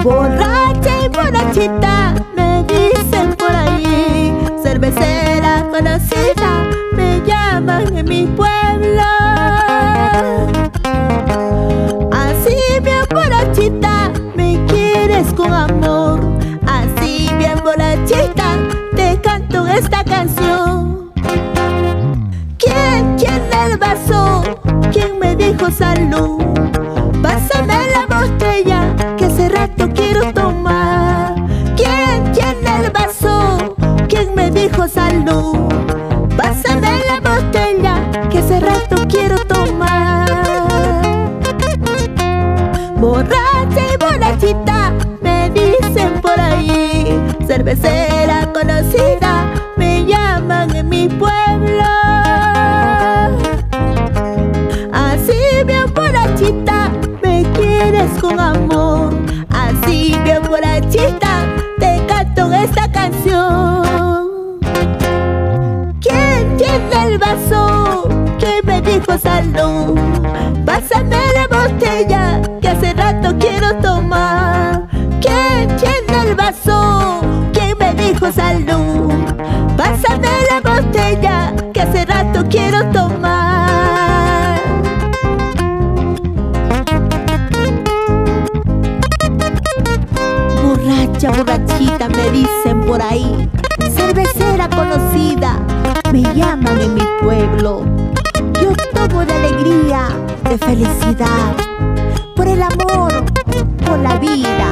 Borracha y borrachita, me dicen por ahí. Cervecera conocida, me llaman en mi pueblo. Así bien borrachita, me quieres con amor. Así bien borrachita, te canto esta canción. ¿Quién tiene el vaso? ¿Quién me dijo salud? Pásame la botella, que hace rato quiero tomar. ¿Quién tiene el vaso? ¿Quién me dijo salud? Pásame la botella, que hace rato quiero tomar. Borracha y borrachita, me dicen por ahí. Cervecera conocida, me llaman en mi pueblo. Así bien borrachita, me quieres con amor. Así bien borrachita, te canto esta canción. ¿Quién tiene el vaso? ¿Quién me dijo salud? Pásame la botella, que hace rato quiero tomar. ¿Quién tiene el vaso? ¿Quién me dijo salud? Pásame la botella, que hace rato quiero tomar. Borracha, borrachita, me dicen por ahí. Cervecera conocida, me llaman en mi pueblo. Yo tomo de alegría, de felicidad, por el amor, por la vida.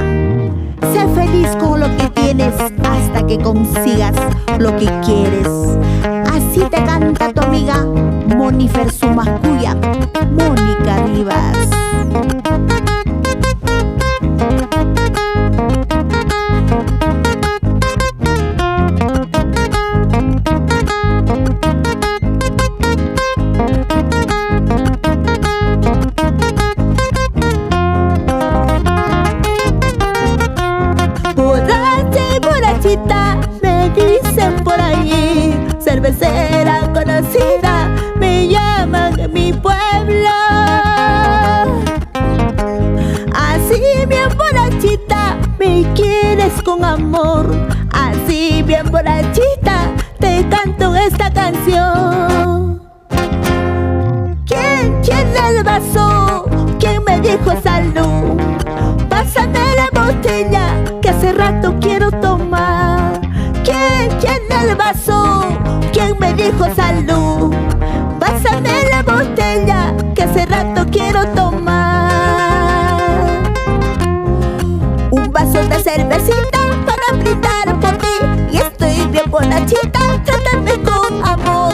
Sé feliz con lo que tienes hasta que consigas lo que quieres. Así te canta tu amiga Monifer Sumascuya, Mónica Rivas. Me dicen por ahí. Cervecera conocida, me llaman en mi pueblo. Así bien borrachita, me quieres con amor. Así bien borrachita, te canto esta canción. ¿Quién tiene el vaso? ¿Quién me dijo salud? Pásame la botella, que hace rato quiero tomar. ¿Quién tiene el vaso? ¿Quién me dijo salud? Pásame la botella, que hace rato quiero tomar. Un vaso de cervecita para brindar por ti. Y estoy bien borrachita, trátame con amor.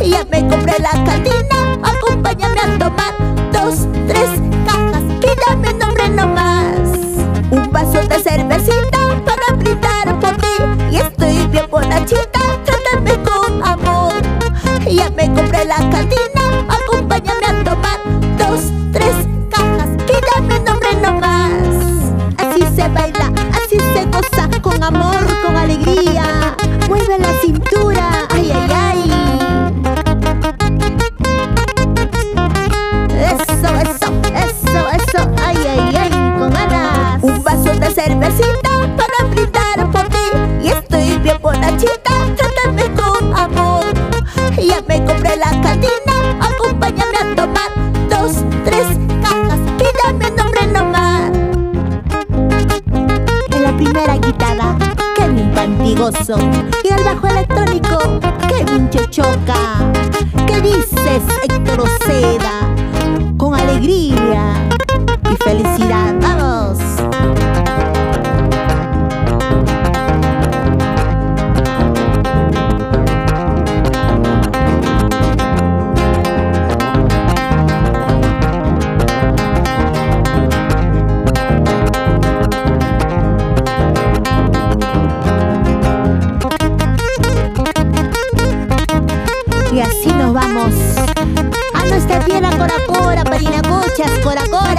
Ya me compré la cantina, acompáñame a tomar 2, 3 cajas, pídame nombre nomás. Un vaso de cervecita para brindar por ti. Y estoy bien borrachita, trátame con amor. Ya me compré la cantina, acompáñame a tomar 2, 3 cajas, pídame nombre nomás. Así se baila, así se goza, con amor, con alegría. Mueve la cintura, ay, ay, ay. Eso, eso, eso, eso, ay, ay, ay, con ganas. Un vaso de cervecita para brindar por ti. Y estoy bien borrachita, trátame con amor. Ya me compré la cantina, acompáñame a tomar 2, 3 cajas, pídame nombre nomás. Antigozo. Y al bajo electrónico, Kevin Chochoca. ¿Qué dices, Héctor Oceda? Con alegría y felicidad, ¡vamos! Y así nos vamos a nuestra tierra Cora Cora, Parinacochas, Cora Cora.